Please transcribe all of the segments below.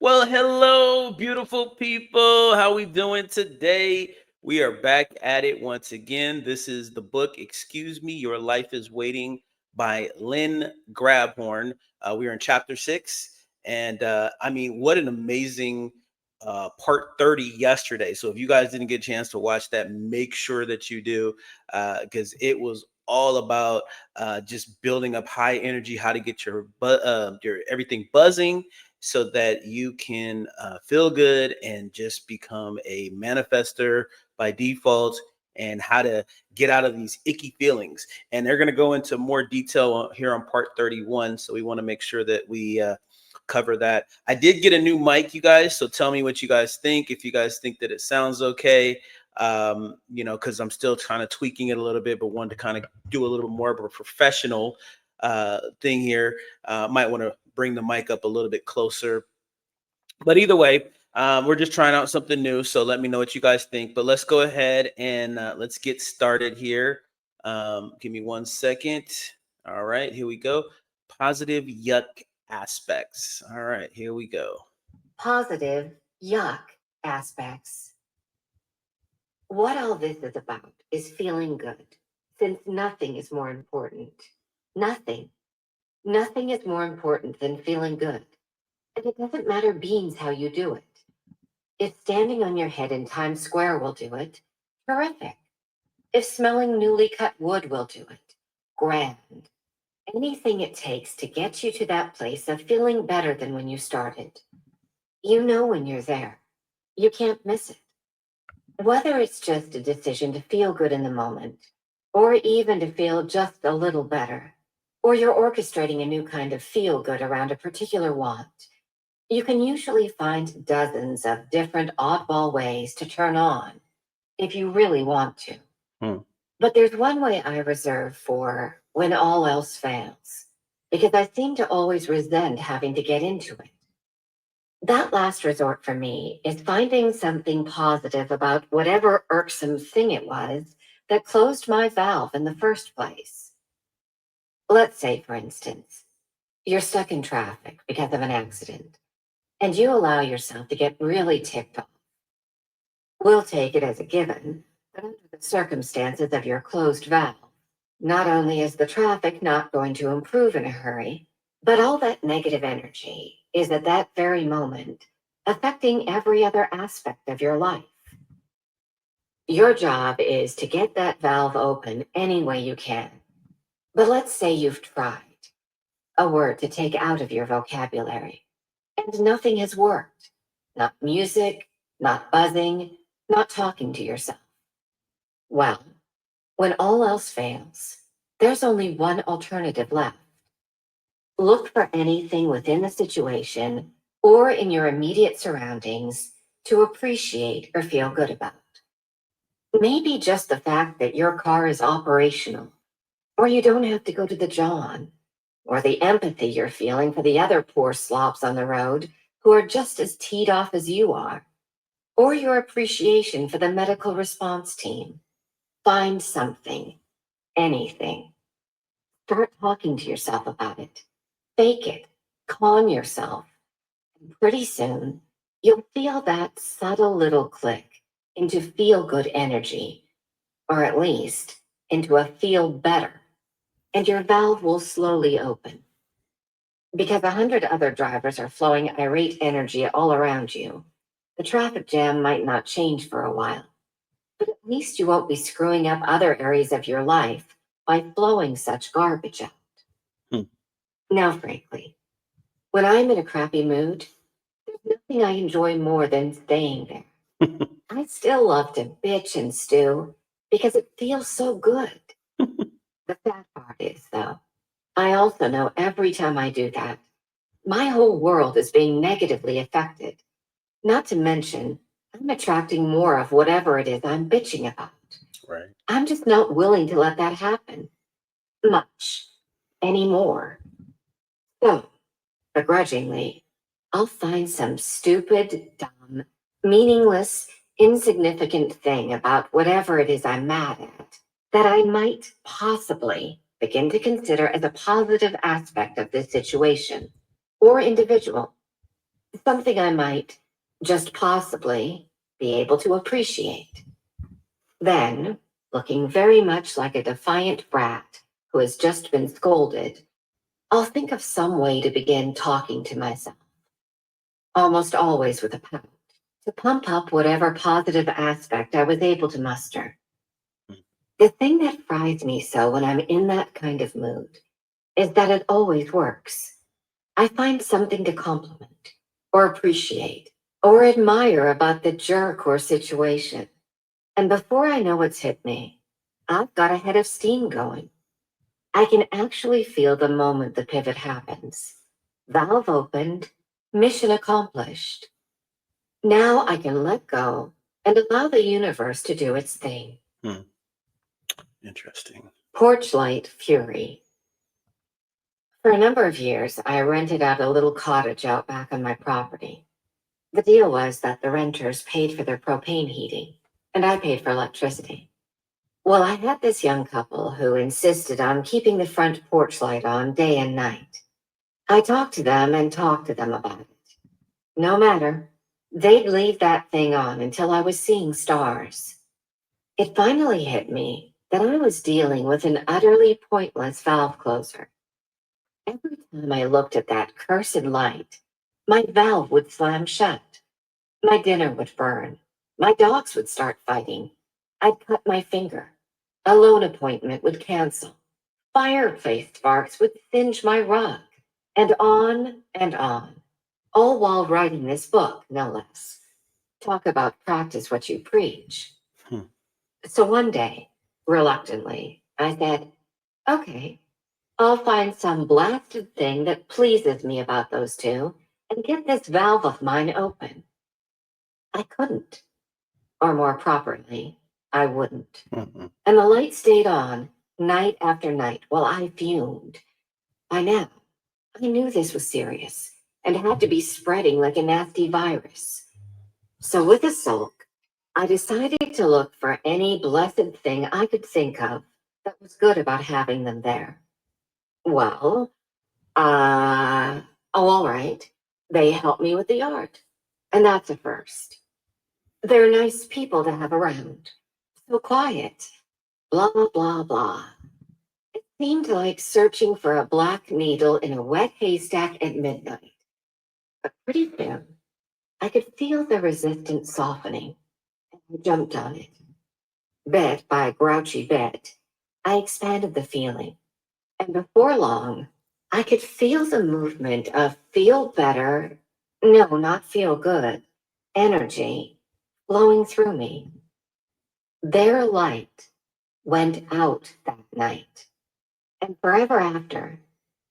Well, hello, beautiful people. How we doing today? We are back at it once again. This is the book "Excuse Me, Your Life Is Waiting" by Lynn Grabhorn. We are in chapter 6, and I mean, what an amazing part 30 yesterday. So if you guys didn't get a chance to watch that, make sure that you do, because it was all about just building up high energy, how to get your everything buzzing so that you can feel good and just become a manifester by default, and how to get out of these icky feelings. And they're going to go into more detail here on part 31. So we want to make sure that we cover that. I did get a new mic, you guys. So tell me what you guys think. If you guys think that it sounds okay, because I'm still kind of tweaking it a little bit, but wanted to kind of do a little more of a professional thing here. Might want to bring the mic up a little bit closer. But either way, we're just trying out something new. So let me know what you guys think. But let's go ahead and let's get started here. Give me 1 second. All right, here we go. Positive yuck aspects. All right, here we go. Positive yuck aspects. What all this is about is feeling good, since nothing is more important. Nothing. Nothing is more important than feeling good. And it doesn't matter beans how you do it. If standing on your head in Times Square will do it, terrific. If smelling newly cut wood will do it, grand. Anything it takes to get you to that place of feeling better than when you started. You know when you're there. You can't miss it. Whether it's just a decision to feel good in the moment, or even to feel just a little better, or you're orchestrating a new kind of feel good around a particular want, you can usually find dozens of different oddball ways to turn on if you really want to. Hmm. But there's one way I reserve for when all else fails, because I seem to always resent having to get into it. That last resort for me is finding something positive about whatever irksome thing it was that closed my valve in the first place. Let's say, for instance, you're stuck in traffic because of an accident, and you allow yourself to get really ticked off. We'll take it as a given that under the circumstances of your closed valve, not only is the traffic not going to improve in a hurry, but all that negative energy is at that very moment affecting every other aspect of your life. Your job is to get that valve open any way you can. But let's say you've tried a word to take out of your vocabulary, and nothing has worked. Not music, not buzzing, not talking to yourself. Well, when all else fails, there's only one alternative left. Look for anything within the situation or in your immediate surroundings to appreciate or feel good about. Maybe just the fact that your car is operational, or you don't have to go to the John, or the empathy you're feeling for the other poor slops on the road who are just as teed off as you are, or your appreciation for the medical response team. Find something, anything. Start talking to yourself about it. Fake it. Calm yourself. And pretty soon, you'll feel that subtle little click into feel good energy, or at least into a feel better, and your valve will slowly open. Because 100 other drivers are flowing irate energy all around you, the traffic jam might not change for a while, but at least you won't be screwing up other areas of your life by flowing such garbage out. Hmm. Now, frankly, when I'm in a crappy mood, there's nothing I enjoy more than staying there. I still love to bitch and stew because it feels so good. The sad part is, though, I also know every time I do that, my whole world is being negatively affected. Not to mention, I'm attracting more of whatever it is I'm bitching about. Right. I'm just not willing to let that happen much anymore. So, begrudgingly, I'll find some stupid, dumb, meaningless, insignificant thing about whatever it is I'm mad at that I might possibly begin to consider as a positive aspect of this situation or individual. something I might just possibly be able to appreciate. Then, looking very much like a defiant brat who has just been scolded, I'll think of some way to begin talking to myself, almost always with a pout, to pump up whatever positive aspect I was able to muster. mm, The thing that fries me so when I'm in that kind of mood is that it always works. I find something to compliment or appreciate or admire about the jerk or situation. And before I know what's hit me, I've got a head of steam going. I can actually feel the moment the pivot happens. Valve opened, mission accomplished. Now I can let go and allow the universe to do its thing. mm. Interesting. Porch light fury. For a number of years, I rented out a little cottage out back on my property. The deal was that the renters paid for their propane heating, and I paid for electricity. Well, I had this young couple who insisted on keeping the front porch light on day and night. I talked to them and talked to them about it. No matter, they'd leave that thing on until I was seeing stars. It finally hit me that I was dealing with an utterly pointless valve closer. Every time I looked at that cursed light, my valve would slam shut. My dinner would burn. My dogs would start fighting. I'd cut my finger. A loan appointment would cancel. Fireplace sparks would singe my rug. And on, all while writing this book, no less. Talk about practice what you preach. Hmm. So one day, reluctantly, I said, okay, I'll find some blasted thing that pleases me about those two and get this valve of mine open. I couldn't, or more properly, I wouldn't. Mm-mm. And the light stayed on night after night while I fumed. By now, I knew this was serious and had to be spreading like a nasty virus. So with a sulk, I decided to look for any blessed thing I could think of that was good about having them there. Well, oh, all right. They help me with the art. And that's a first. They're nice people to have around. So quiet. Blah, blah, blah. It seemed like searching for a black needle in a wet haystack at midnight. But pretty soon, I could feel the resistance softening, and I jumped on it. Bed by grouchy bed, I expanded the feeling, and before long, I could feel the movement of feel better, no, not feel good, energy flowing through me. Their light went out that night, and forever after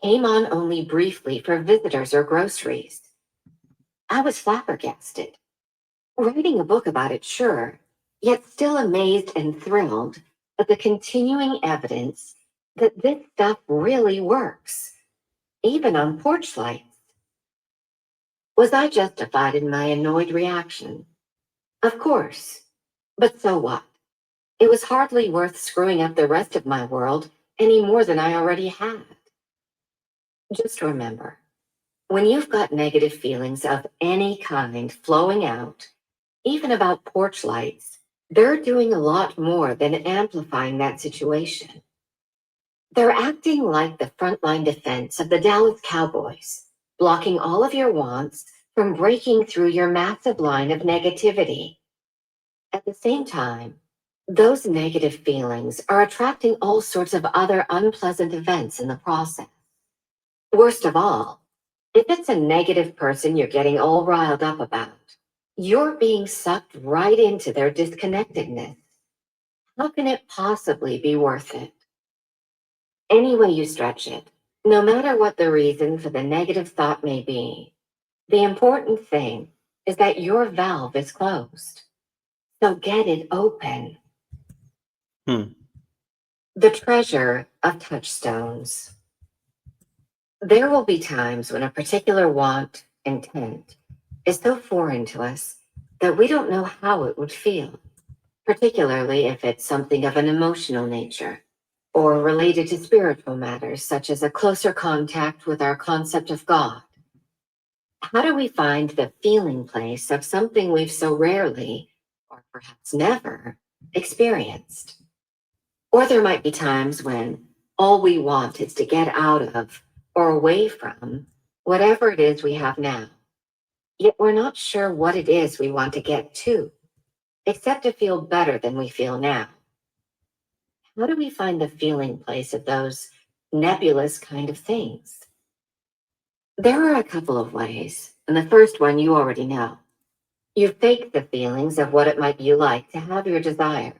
came on only briefly for visitors or groceries. I was flabbergasted. Writing a book about it, sure, yet still amazed and thrilled at the continuing evidence that this stuff really works, even on porch lights. Was I justified in my annoyed reaction? Of course. But so what? It was hardly worth screwing up the rest of my world any more than I already had. Just remember, when you've got negative feelings of any kind flowing out, even about porch lights, they're doing a lot more than amplifying that situation. They're acting like the frontline defense of the Dallas Cowboys, blocking all of your wants from breaking through your massive line of negativity. At the same time, those negative feelings are attracting all sorts of other unpleasant events in the process. Worst of all, if it's a negative person you're getting all riled up about, you're being sucked right into their disconnectedness. How can it possibly be worth it? Any way you stretch it, no matter what the reason for the negative thought may be, the important thing is that your valve is closed. So get it open. Hmm. The treasure of touchstones. There will be times when a particular want, intent, is so foreign to us that we don't know how it would feel, particularly if it's something of an emotional nature or related to spiritual matters, such as a closer contact with our concept of God. How do we find the feeling place of something we've so rarely, or perhaps never, experienced? Or there might be times when all we want is to get out of or away from whatever it is we have now, yet we're not sure what it is we want to get to, except to feel better than we feel now. How do we find the feeling place of those nebulous kind of things? There are a couple of ways, and the first one you already know. You fake the feelings of what it might be like to have your desire,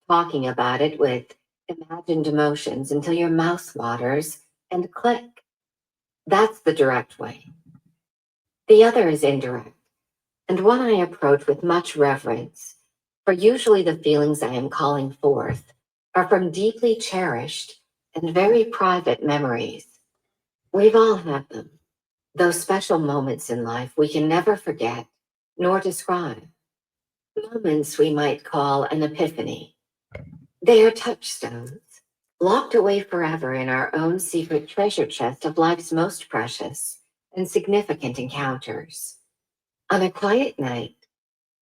talking about it with imagined emotions until your mouth waters and click. That's the direct way. The other is indirect, and one I approach with much reverence, for usually the feelings I am calling forth are from deeply cherished and very private memories. We've all had them, those special moments in life we can never forget nor describe, moments we might call an epiphany. They are touchstones, locked away forever in our own secret treasure chest of life's most precious and significant encounters. On a quiet night,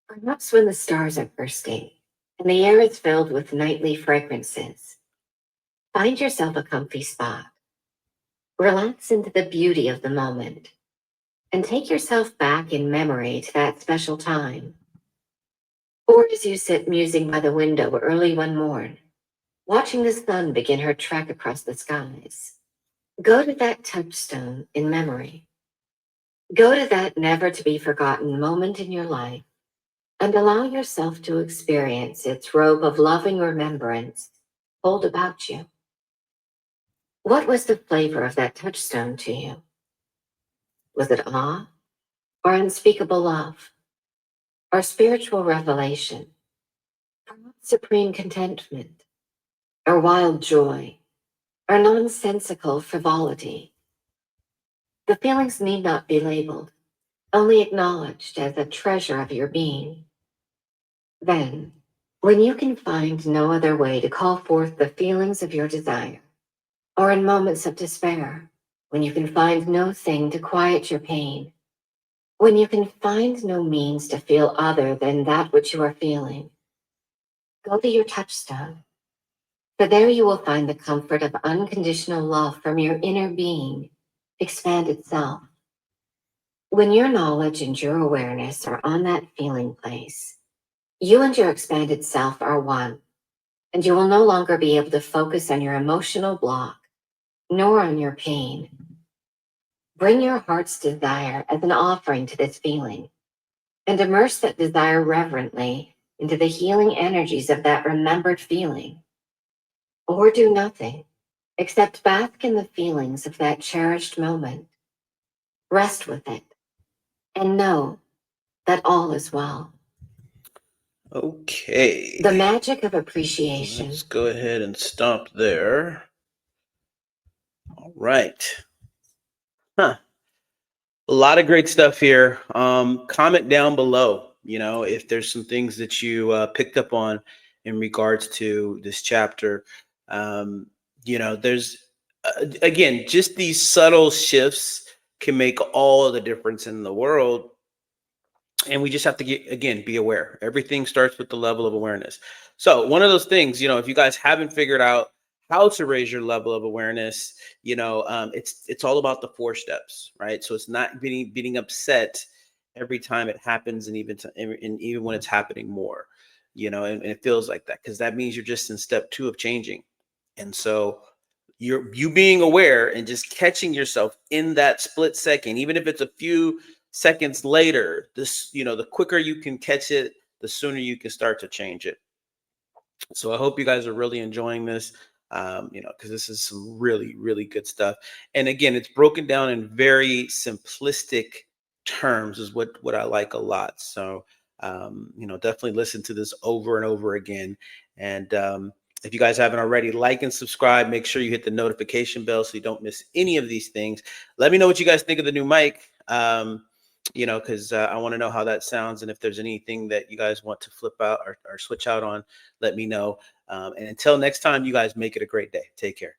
perhaps when the stars are bursting and the air is filled with nightly fragrances, find yourself a comfy spot. Relax into the beauty of the moment and take yourself back in memory to that special time. Or as you sit musing by the window early one morn, watching the sun begin her trek across the skies, go to that touchstone in memory. Go to that never to be forgotten moment in your life and allow yourself to experience its robe of loving remembrance hold about you. What was the flavor of that touchstone to you? Was it awe or unspeakable love or spiritual revelation, perhaps supreme contentment or wild joy or nonsensical frivolity? The feelings need not be labeled, only acknowledged as a treasure of your being. Then, when you can find no other way to call forth the feelings of your desire, or in moments of despair, when you can find no thing to quiet your pain, when you can find no means to feel other than that which you are feeling, go to your touchstone, for there you will find the comfort of unconditional love from your inner being expand itself. When your knowledge and your awareness are on that feeling place, you and your expanded self are one, and you will no longer be able to focus on your emotional block, nor on your pain. Bring your heart's desire as an offering to this feeling, and immerse that desire reverently into the healing energies of that remembered feeling. Or do nothing except bask in the feelings of that cherished moment. Rest with it, and know that all is well. The Okay. magic of appreciation. Let's go ahead and stop there. All right. Huh. A lot of great stuff here. Comment down below, if there's some things that you picked up on in regards to this chapter. There's, again, just these subtle shifts can make all the difference in the world. And we just have to be aware. Everything starts with the level of awareness. So one of those things, if you guys haven't figured out how to raise your level of awareness, it's all about the 4 steps, right? So it's not being upset every time it happens, and even when it's happening more, and it feels like that, because that means you're just in step 2 of changing. And so you being aware and just catching yourself in that split second, even if it's a few seconds later, the quicker you can catch it, the sooner you can start to change it. So I hope you guys are really enjoying this, because this is some really, really good stuff. And again, it's broken down in very simplistic terms, is what I like a lot. So, definitely listen to this over and over again. And if you guys haven't already, like and subscribe. Make sure you hit the notification bell so you don't miss any of these things. Let me know what you guys think of the new mic. Because I want to know how that sounds, and if there's anything that you guys want to flip out or switch out on, let me know. And until next time, you guys make it a great day. Take care.